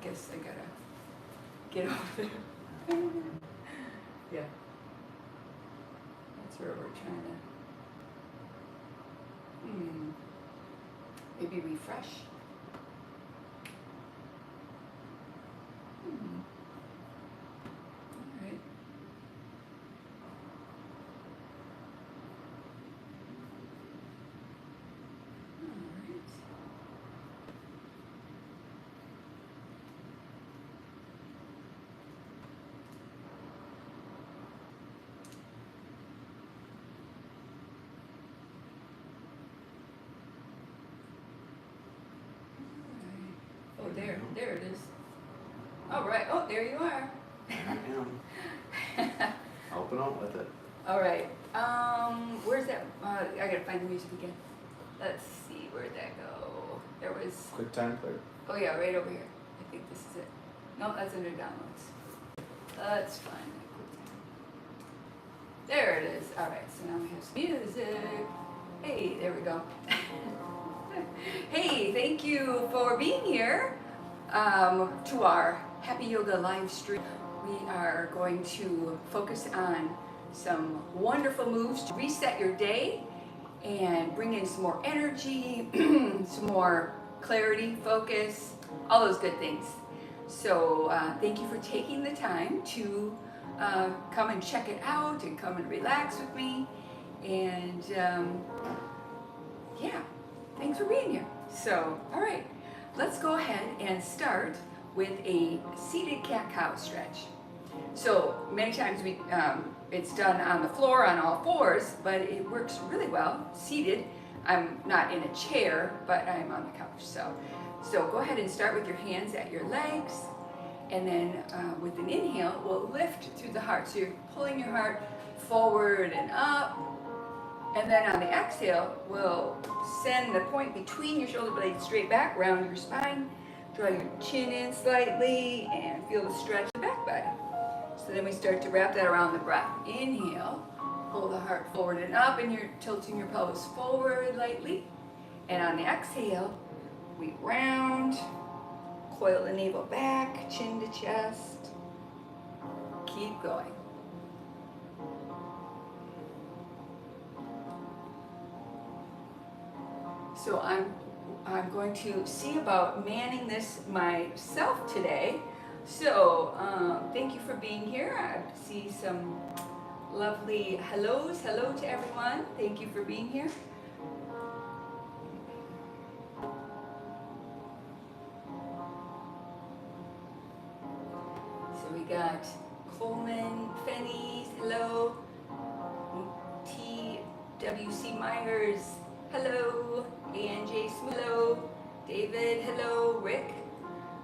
guess I gotta get over there. Yeah. That's where we're trying to maybe refresh. All right. Oh, there it is. All right. Oh, there you are. I am. Open up with it. All right. Where's that? I gotta find the music again. Let's see. Where'd that go? There was. QuickTime Clear. Oh yeah, right over here. I think this is it. No, that's under downloads. Let's find it. There it is. All right. So now we have some music. Hey, there we go. Hey, thank you for being here to our Happy Yoga live stream. We are going to focus on some wonderful moves to reset your day and bring in some more energy, some more clarity, focus, all those good things. So thank you for taking the time to come and check it out and come and relax with me. And yeah, thanks for being here. So, all right, let's go ahead and start with a seated cat-cow stretch. So many times it's done on the floor on all fours, but it works really well seated. I'm not in a chair, but I'm on the couch. So go ahead and start with your hands at your legs, and then with an inhale, we'll lift through the heart. So you're pulling your heart forward and up, and then on the exhale, we'll send the point between your shoulder blades straight back, round your spine, draw your chin in slightly, and feel the stretch in the back body. So then we start to wrap that around the breath. Inhale, pull the heart forward and up, and you're tilting your pelvis forward lightly. And on the exhale, we round, coil the navel back, chin to chest. Keep going. So I'm going to see about manning this myself today. So thank you for being here. I see some lovely hellos. Hello to everyone. Thank you for being here. So we got Coleman, Fenny, hello. T.W.C. Myers, hello. A.N.J. Smillo, David, hello. Rick,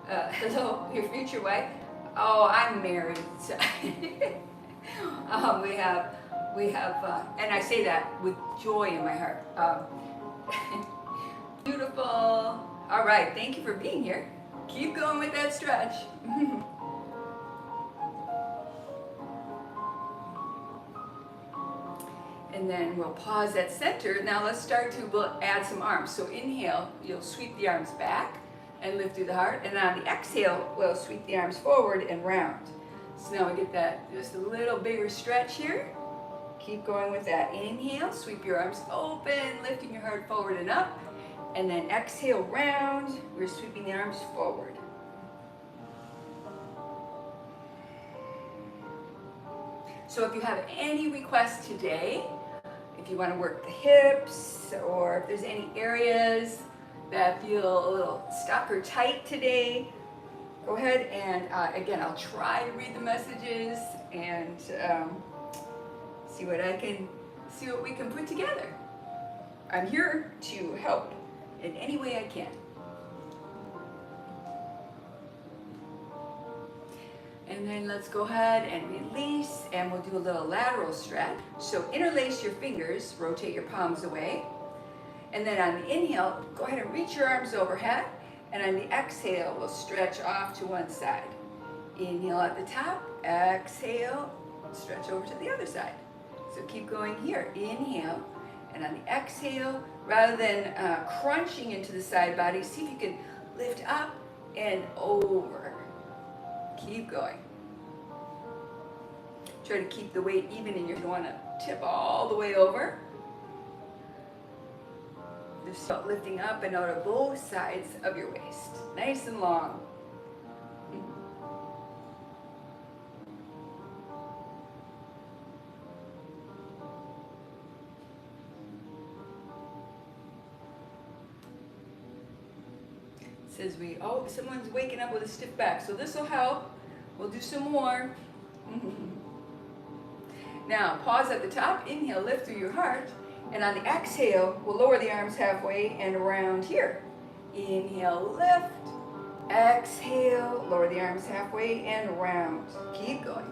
hello, your future wife. Oh, I'm married. So we have, and I say that with joy in my heart. Beautiful. All right, thank you for being here. Keep going with that stretch. And then we'll pause at center. Now let's start to add some arms. So inhale, you'll sweep the arms back and lift through the heart. And on the exhale, we'll sweep the arms forward and round. So now we get that just a little bigger stretch here. Keep going with that. Inhale, sweep your arms open, lifting your heart forward and up. And then exhale, round. We're sweeping the arms forward. So if you have any requests today, if you want to work the hips, or if there's any areas that feel a little stuck or tight today, go ahead and again, I'll try to read the messages and see what we can put together. I'm here to help in any way I can. And then let's go ahead and release, and we'll do a little lateral stretch. So interlace your fingers, rotate your palms away. And then on the inhale, go ahead and reach your arms overhead. And on the exhale, we'll stretch off to one side. Inhale at the top, exhale, stretch over to the other side. So keep going here. Inhale, and on the exhale, rather than crunching into the side body, see if you can lift up and over. Keep going. Try to keep the weight even in your, you want to tip all the way over. Just lifting up and out of both sides of your waist. Nice and long. Says someone's waking up with a stiff back, so this will help. We'll do some more. Now pause at the top, inhale, lift through your heart, and on the exhale we'll lower the arms halfway and around here. Inhale, lift, exhale, lower the arms halfway and around. Keep going.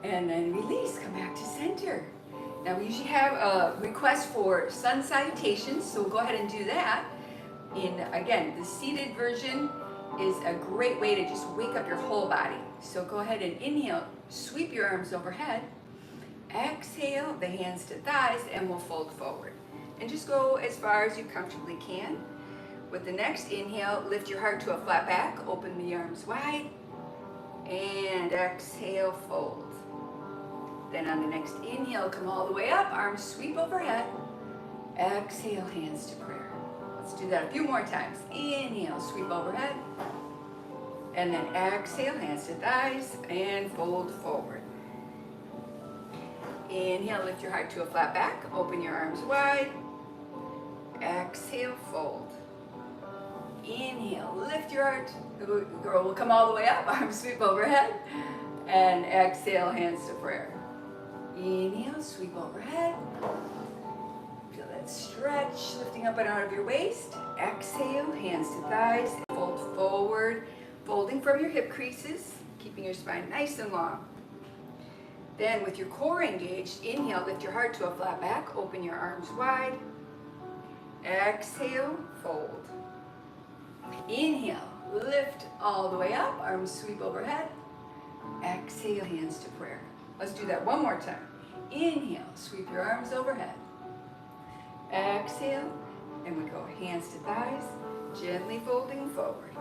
And then release, come back to center. Now we usually have a request for sun salutations, so we'll go ahead and do that. Again, the seated version is a great way to just wake up your whole body. So go ahead and inhale, sweep your arms overhead. Exhale, the hands to thighs, and we'll fold forward. And just go as far as you comfortably can. With the next inhale, lift your heart to a flat back, open the arms wide, and exhale, fold. Then on the next inhale, come all the way up, arms sweep overhead. Exhale, hands to prayer. Let's do that a few more times. Inhale, sweep overhead. And then exhale, hands to thighs, and fold forward. Inhale, lift your heart to a flat back, open your arms wide. Exhale, fold. Inhale, lift your heart. The girl will come all the way up, arms sweep overhead. And exhale, hands to prayer. Inhale, sweep overhead. Feel that stretch, lifting up and out of your waist. Exhale, hands to thighs, fold forward, folding from your hip creases, keeping your spine nice and long. Then with your core engaged, inhale, lift your heart to a flat back, open your arms wide. Exhale, fold. Inhale, lift all the way up, arms sweep overhead. Exhale, hands to prayer. Let's do that one more time. Inhale, sweep your arms overhead. Exhale, and we go hands to thighs, gently folding forward.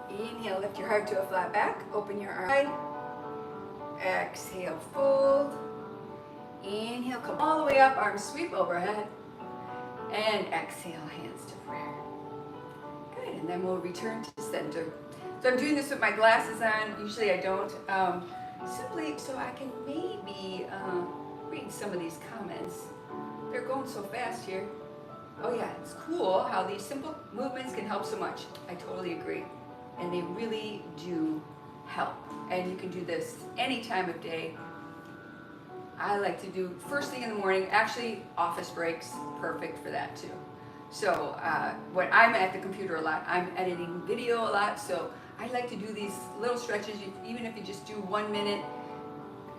Inhale, lift your heart to a flat back, open your arms wide. Exhale, fold. Inhale, come all the way up, arms sweep overhead. And exhale, hands to prayer. Good, and then we'll return to center. So I'm doing this with my glasses on. Usually I don't. Simply so I can maybe read some of these comments. They're going so fast here. Oh yeah, it's cool how these simple movements can help so much. I totally agree. And they really do help. And you can do this any time of day. I like to do first thing in the morning. Actually, office breaks, perfect for that too. So when I'm at the computer a lot, I'm editing video a lot, so I like to do these little stretches, even if you just do 1 minute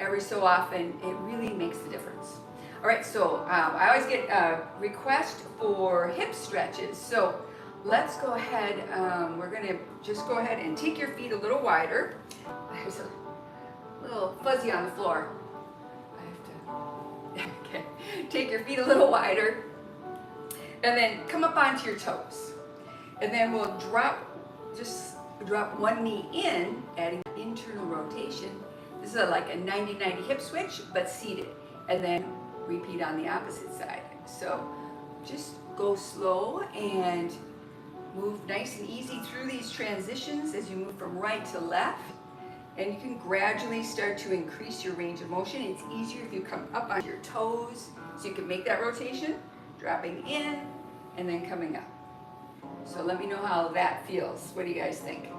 every so often, it really makes the difference. All right, so I always get a request for hip stretches. So let's go ahead, we're gonna just go ahead and take your feet a little wider. There's a little fuzzy on the floor. I have to, okay. Take your feet a little wider. And then come up onto your toes. And then we'll drop one knee in, adding internal rotation. This is like a 90-90 hip switch, but seated. And then repeat on the opposite side. So just go slow and move nice and easy through these transitions as you move from right to left. And you can gradually start to increase your range of motion. It's easier if you come up on your toes, so you can make that rotation, dropping in and then coming up. So let me know how that feels. What do you guys think?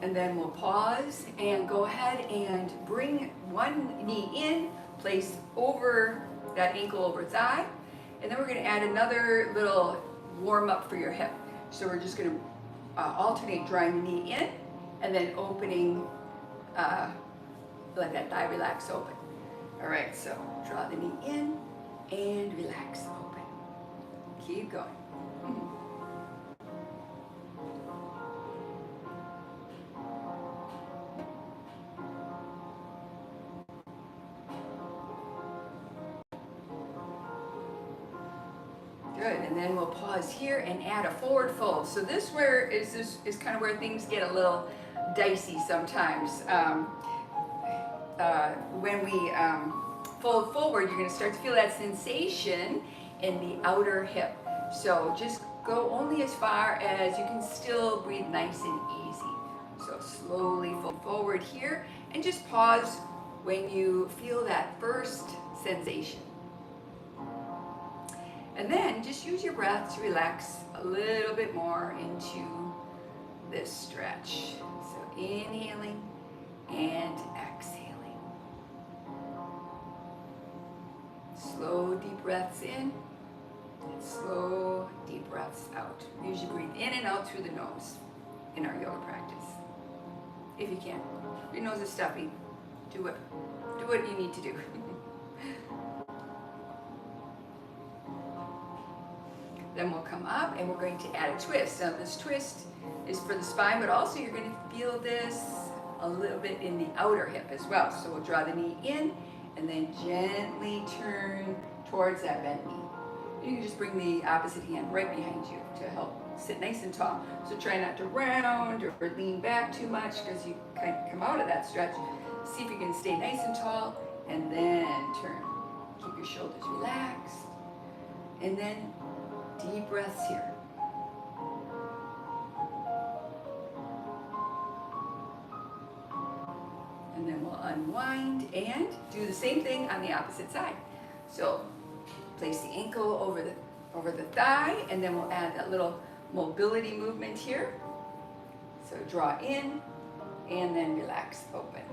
And then we'll pause and go ahead and bring one knee in, place over that ankle over thigh, and then we're going to add another little warm up for your hip. So we're just going to alternate drawing the knee in and then opening, let that thigh relax open. All right, so draw the knee in and relax open. Keep going. Good, and then we'll pause here and add a forward fold. So this is kind of where things get a little dicey sometimes. When we fold forward, you're going to start to feel that sensation in the outer hip. So just go only as far as you can still breathe nice and easy. So slowly fold forward here and just pause when you feel that first sensation. And then just use your breath to relax a little bit more into this stretch. So inhaling and exhaling. Slow deep breaths in and slow deep breaths out. Usually breathe in and out through the nose in our yoga practice. If you can. If your nose is stuffy, do what you need to do. Then we'll come up and we're going to add a twist. Now this twist is for the spine, but also you're going to feel this a little bit in the outer hip as well. So we'll draw the knee in and then gently turn towards that bent knee. You can just bring the opposite hand right behind you to help sit nice and tall. So try not to round or lean back too much because you kind of come out of that stretch. See if you can stay nice and tall and then turn. Keep your shoulders relaxed. And then deep breaths here. And then we'll unwind and do the same thing on the opposite side. So place the ankle over the thigh, and then we'll add that little mobility movement here. So draw in and then relax open.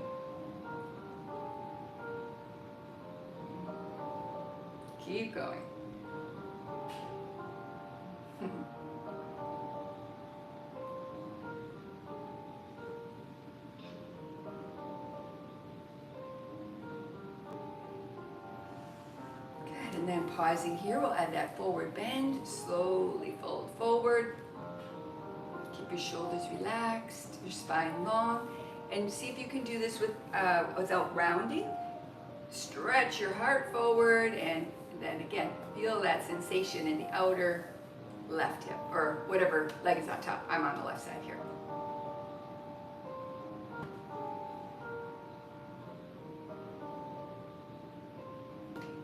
Keep going. And then pausing here, we'll add that forward bend. Slowly fold forward. Keep your shoulders relaxed, your spine long. And see if you can do this without rounding. Stretch your heart forward and then again, feel that sensation in the outer left hip or whatever leg is on top. I'm on the left side here.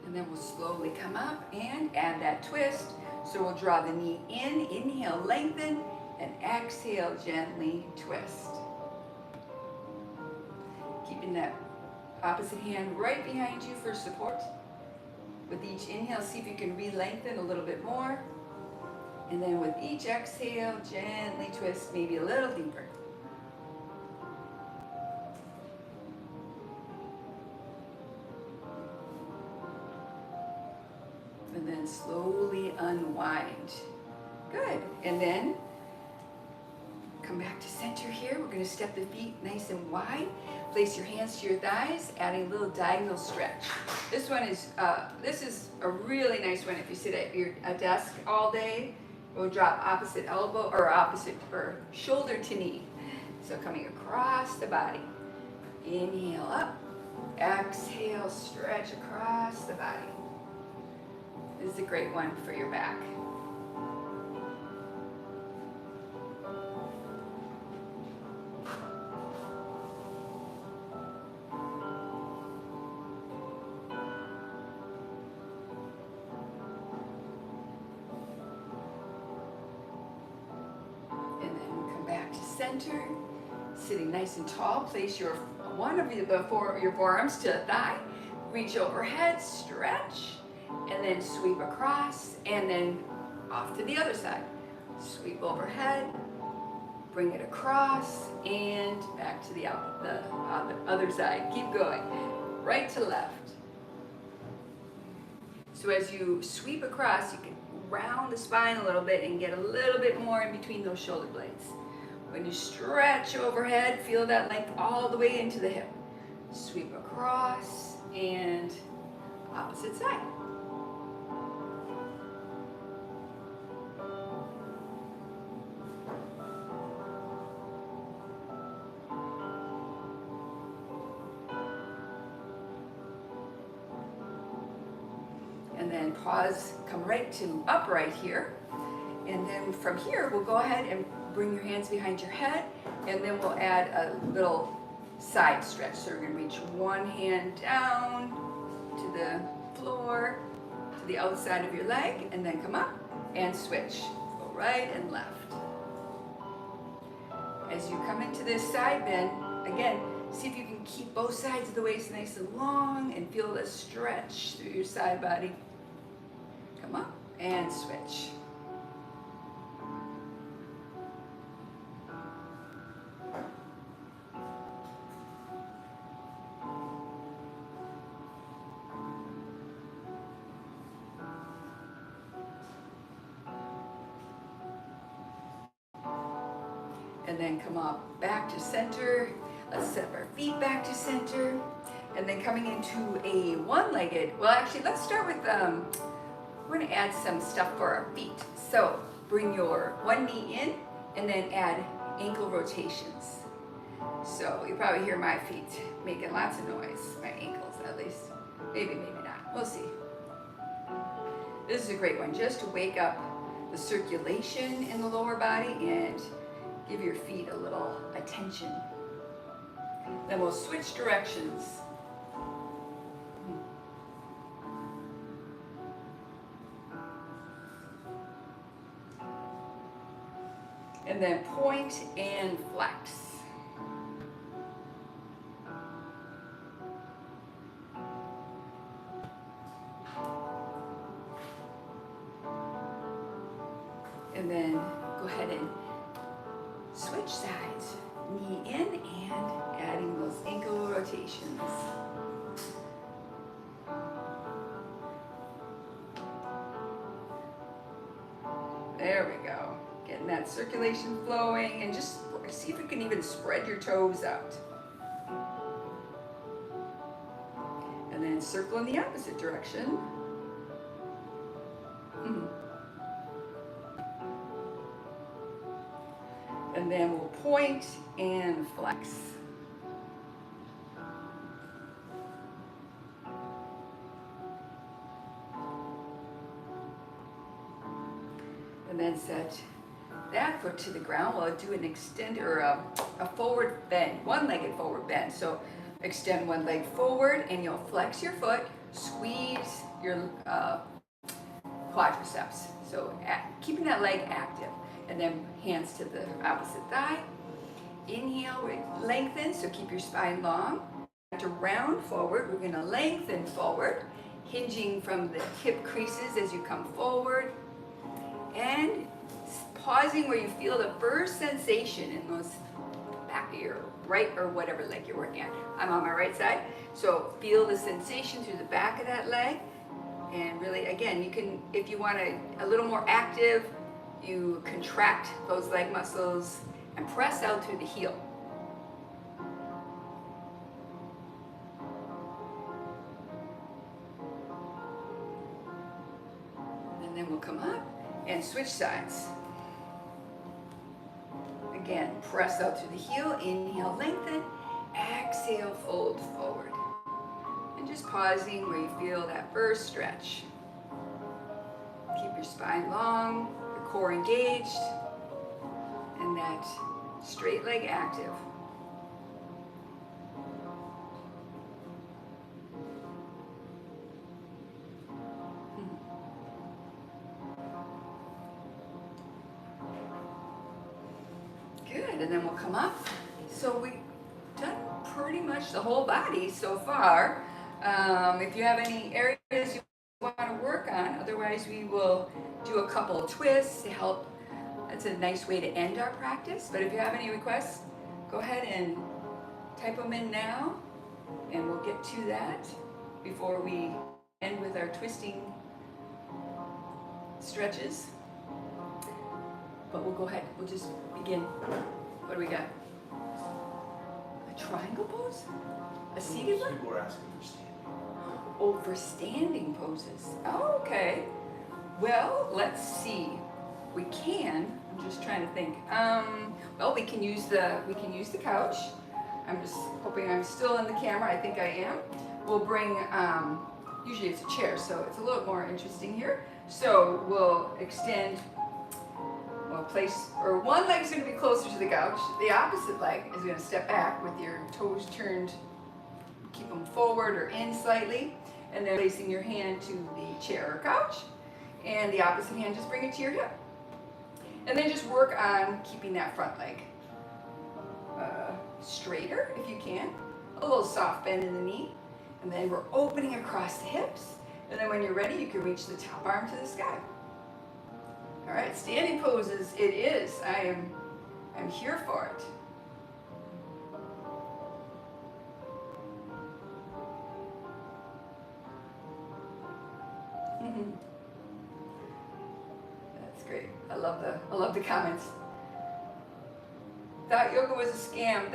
And then we'll slowly come up and add that twist. So we'll draw the knee in, inhale, lengthen, and exhale, gently twist. Keeping that opposite hand right behind you for support. With each inhale, see if you can re-lengthen a little bit more. And then with each exhale, gently twist, maybe a little deeper. And then slowly unwind. Good. And then come back to center here. We're going to step the feet nice and wide. Place your hands to your thighs, adding a little diagonal stretch. This is a really nice one if you sit at your desk all day. We'll drop opposite elbow or shoulder to knee. So coming across the body. Inhale up. Exhale, stretch across the body. This is a great one for your back. Center, sitting nice and tall. Place one of your forearms to the thigh. Reach overhead, stretch, and then sweep across, and then off to the other side. Sweep overhead, bring it across, and back to the other side. Keep going, right to left. So as you sweep across, you can round the spine a little bit and get a little bit more in between those shoulder blades. When you stretch overhead, feel that length all the way into the hip. Sweep across and opposite side. And then pause, come right to upright here. And then from here, we'll go ahead and bring your hands behind your head, and then we'll add a little side stretch. So we're gonna reach one hand down to the floor, to the outside of your leg, and then come up and switch. Go right and left. As you come into this side bend, again, see if you can keep both sides of the waist nice and long and feel the stretch through your side body. Come up and switch. And then come up back to center. Let's set our feet back to center. And then coming into a one-legged, well actually let's start with, we're gonna add some stuff for our feet. So bring your one knee in and then add ankle rotations. So you probably hear my feet making lots of noise, my ankles at least. Maybe, maybe not, we'll see. This is a great one, just to wake up the circulation in the lower body and give your feet a little attention. Then we'll switch directions. And then point and flex. And then go ahead and switch sides. Knee in and adding those ankle rotations. There we go. Getting that circulation flowing, and just see if you can even spread your toes out. And then circle in the opposite direction. And then we'll point and flex. And then set that foot to the ground. We'll do an extend or a forward bend, one-legged forward bend. So extend one leg forward and you'll flex your foot, squeeze your quadriceps. So keeping that leg active. And then hands to the opposite thigh. Inhale, lengthen, so keep your spine long. To round forward, we're gonna lengthen forward, hinging from the hip creases as you come forward. And pausing where you feel the first sensation in those back of your right or whatever leg you're working on. I'm on my right side, so feel the sensation through the back of that leg. And really, again, you can, if you want a little more active, you contract those leg muscles and press out through the heel. And then we'll come up and switch sides. Again, press out through the heel, inhale, lengthen, exhale, fold forward. And just pausing where you feel that first stretch. Keep your spine long, core engaged, and that straight leg active. Good, and then we'll come up. So we've done pretty much the whole body so far. If you have any areas you want to work on, otherwise we will do a couple of twists to help. That's a nice way to end our practice, but if you have any requests, go ahead and type them in now, and we'll get to that before we end with our twisting stretches. But we'll go ahead, we'll just begin. What do we got? A triangle pose? A seated one? People are asking for standing. Oh, for standing poses. Oh, okay. Well, let's see. We can. I'm just trying to think. Well, we can use the couch. I'm just hoping I'm still in the camera. I think I am. We'll bring. Usually it's a chair, so it's a little more interesting here. So we'll extend. We'll place, or one leg is going to be closer to the couch. The opposite leg is going to step back with your toes turned. Keep them forward or in slightly, and then placing your hand to the chair or couch, and the opposite hand just bring it to your hip. And then just work on keeping that front leg straighter if you can. A little soft bend in the knee, and then we're opening across the hips. And then when you're ready, you can reach the top arm to the sky. All right, standing poses it is. I'm here for it. That's great. I love the comments. Thought yoga was a scam.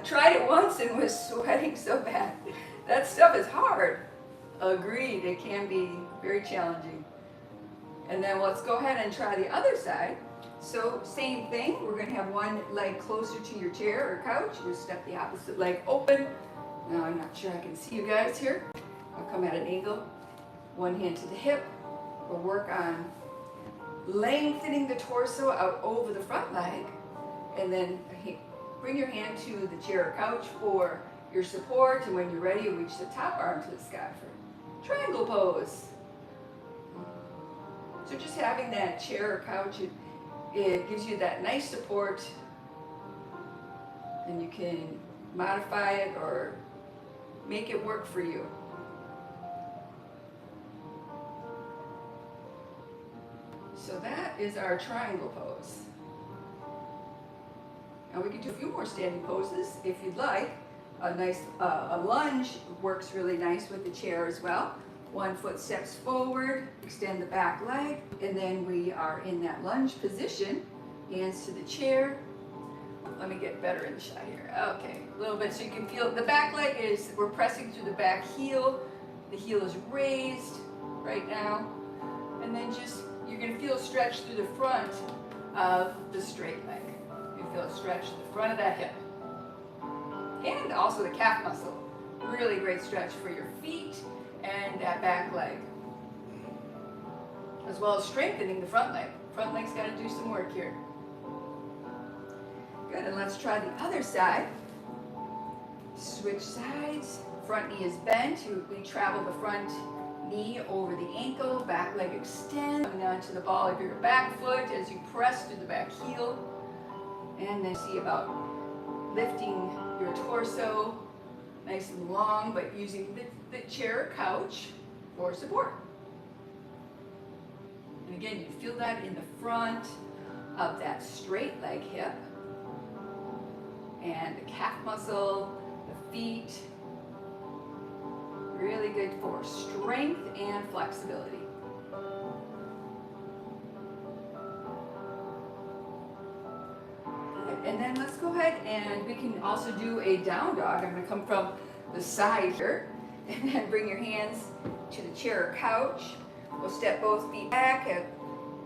Tried it once and was sweating so bad. That stuff is hard. Agreed. It can be very challenging. And then let's go ahead and try the other side. So same thing. We're going to have one leg closer to your chair or couch. We'll step the opposite leg open. Now I'm not sure I can see you guys here. I'll come at an angle. One hand to the hip. We'll work on lengthening the torso out over the front leg, and then bring your hand to the chair or couch for your support, and when you're ready, you reach the top arm to the sky for triangle pose. So just having that chair or couch, it gives you that nice support, and you can modify it or make it work for you. So that is our triangle pose. Now we can do a few more standing poses if you'd like. A lunge works really nice with the chair as well. One foot steps forward, extend the back leg, and then we are in that lunge position. Hands to the chair. Let me get better in the shot here. Okay, a little bit so you can feel the back leg is, we're pressing through the back heel. The heel is raised right now. And then you're going to feel a stretch through the front of the straight leg. You feel a stretch to the front of that hip. And also the calf muscle. Really great stretch for your feet and that back leg. As well as strengthening the front leg. Front leg's got to do some work here. Good, and let's try the other side. Switch sides. Front knee is bent. We travel the front knee over the ankle, back leg extend, coming onto the ball of your back foot as you press through the back heel. And then see about lifting your torso nice and long, but using the chair or couch for support. And again, you feel that in the front of that straight leg hip, and the calf muscle, the feet. Really good for strength and flexibility. Good. And then let's go ahead and we can also do a down dog. I'm going to come from the side here and then bring your hands to the chair or couch. We'll step both feet back at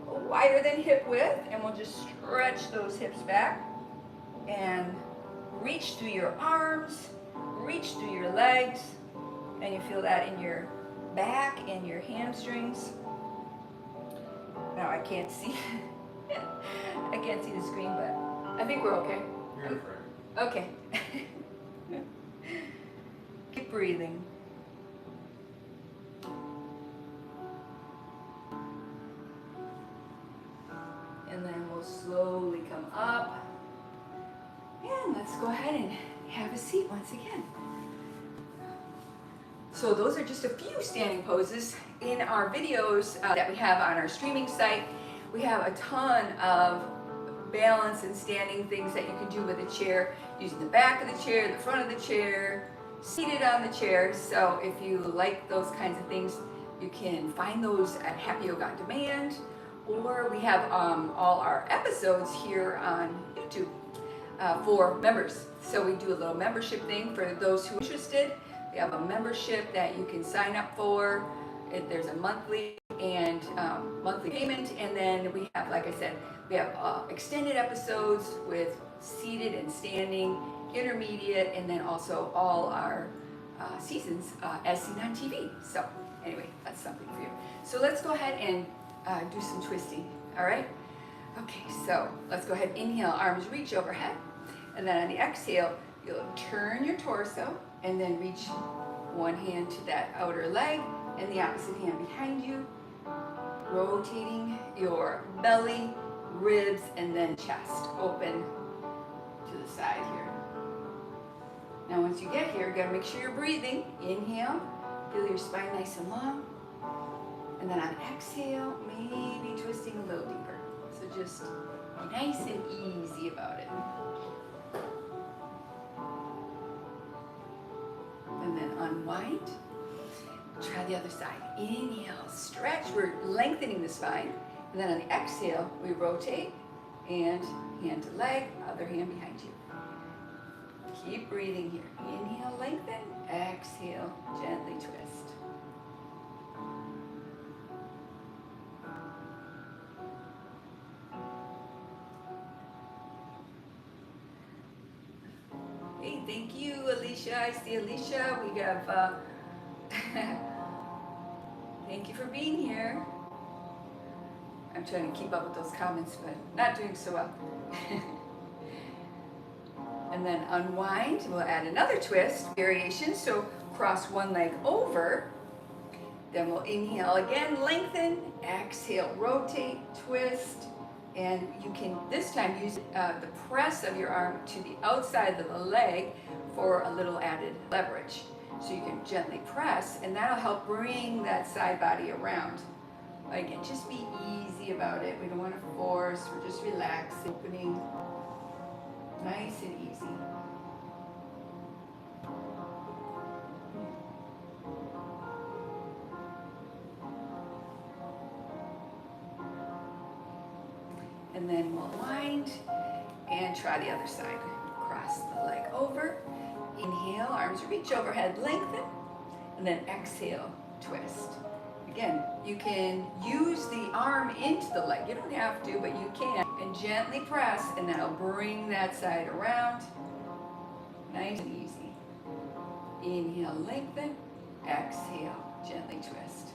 wider than hip width, and we'll just stretch those hips back and reach through your arms, reach through your legs. And you feel that in your back and your hamstrings. Now I can't see I can't see the screen, but I think we're okay. You're in front. Okay. Keep breathing. And then we'll slowly come up. And let's go ahead and have a seat once again. So those are just a few standing poses. In our videos that we have on our streaming site, we have a ton of balance and standing things that you can do with a chair, using the back of the chair, the front of the chair, seated on the chair. So if you like those kinds of things, you can find those at Happy Yoga On Demand, or we have all our episodes here on YouTube. YouTube for members. So we do a little membership thing for those who are interested. We have a membership that you can sign up for. There's a monthly and monthly payment, and then we have, like I said, we have extended episodes with seated and standing, intermediate, and then also all our seasons as seen on TV. So anyway, that's something for you. So let's go ahead and do some twisting, all right? Okay, so let's go ahead, inhale, arms reach overhead, and then on the exhale, you'll turn your torso and then reach one hand to that outer leg and the opposite hand behind you, rotating your belly, ribs, and then chest open to the side here. Now once you get here, you gotta make sure you're breathing. Inhale, feel your spine nice and long. And then on exhale, maybe twisting a little deeper. So just be nice and easy about it. And then unwind. Try the other side. Inhale, stretch. We're lengthening the spine. And then on the exhale, we rotate and hand to leg, other hand behind you. Keep breathing here. Inhale, lengthen. Exhale, gently twist. Hey, thank you, Alicia. I see Alicia. We have, thank you for being here. I'm trying to keep up with those comments, but not doing so well. And then unwind. We'll add another twist, variation. So cross one leg over. Then we'll inhale again, lengthen. Exhale, rotate, twist. And you can this time use the press of your arm to the outside of the leg for a little added leverage. So you can gently press, and that'll help bring that side body around. Again, just be easy about it. We don't want to force. We're just relaxing, opening. Nice and easy. And then we'll wind and try the other side. Cross the leg over. Inhale, arms reach overhead, lengthen. And then exhale, twist. Again, you can use the arm into the leg. You don't have to, but you can. And gently press, and that'll bring that side around. Nice and easy. Inhale, lengthen. Exhale, gently twist.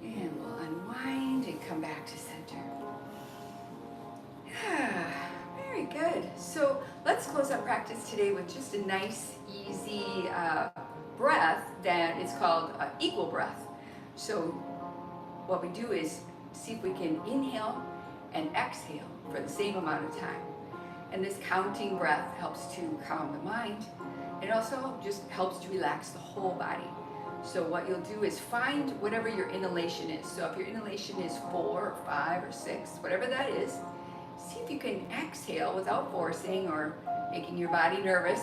And we'll unwind and come back to center. Very good. So let's close our practice today with just a nice, easy breath that is called equal breath. So what we do is see if we can inhale and exhale for the same amount of time. And this counting breath helps to calm the mind. It also just helps to relax the whole body. So what you'll do is find whatever your inhalation is. So if your inhalation is 4 or 5 or 6, whatever that is, see if you can exhale without forcing or making your body nervous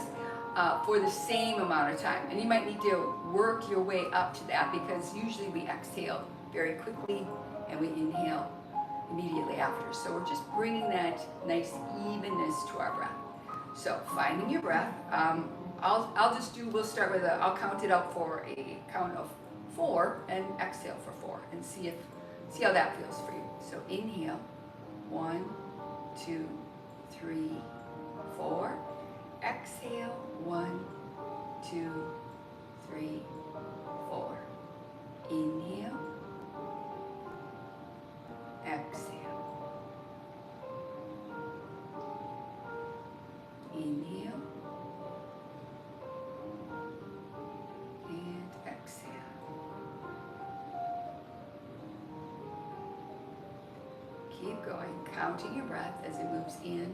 for the same amount of time. And you might need to work your way up to that, because usually we exhale very quickly and we inhale immediately after. So we're just bringing that nice evenness to our breath. So finding your breath. We'll start with I'll count it out for a count of 4 and exhale for 4 and see how that feels for you. So inhale, 1, 2, 3, 4. Exhale, 1, 2, 3, 4. Inhale, exhale. Inhale. And exhale. Keep going, counting your breath as it moves in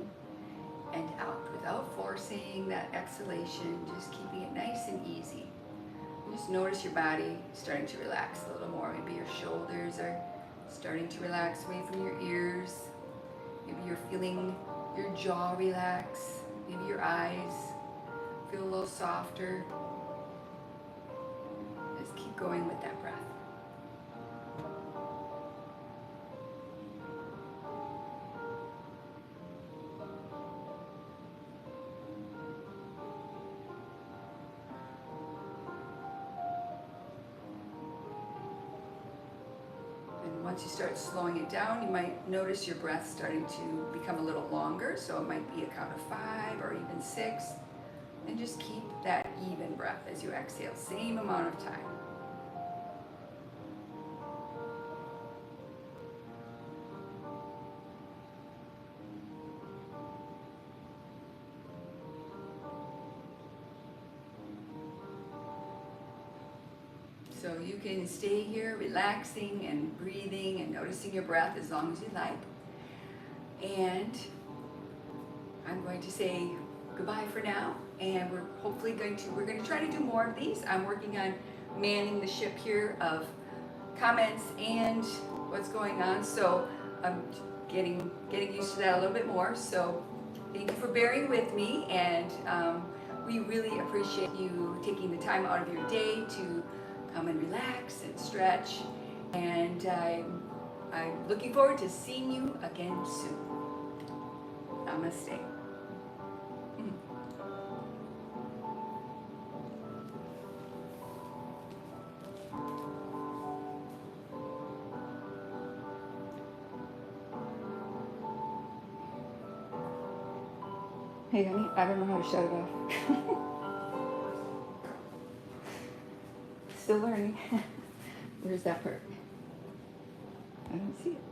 and out without forcing that exhalation, just keeping it nice and easy. Just notice your body starting to relax a little more. Maybe your shoulders are starting to relax away from your ears. Maybe you're feeling your jaw relax. Maybe your eyes feel a little softer. Just keep going with that breath. And once you start slowing it down, you might notice your breath starting to become a little longer. So it might be a count of 5 or even 6. And just keep that even breath as you exhale, same amount of time. So you can stay here relaxing and breathing and noticing your breath as long as you like. And I'm going to say goodbye for now, and we're going to try to do more of these. I'm working on manning the ship here of comments and what's going on, so I'm getting used to that a little bit more. So thank you for bearing with me, and we really appreciate you taking the time out of your day to come and relax and stretch, and I'm looking forward to seeing you again soon. Namaste. Hey honey, I don't know how to shut it off. Still learning. Where's that part? I don't see it.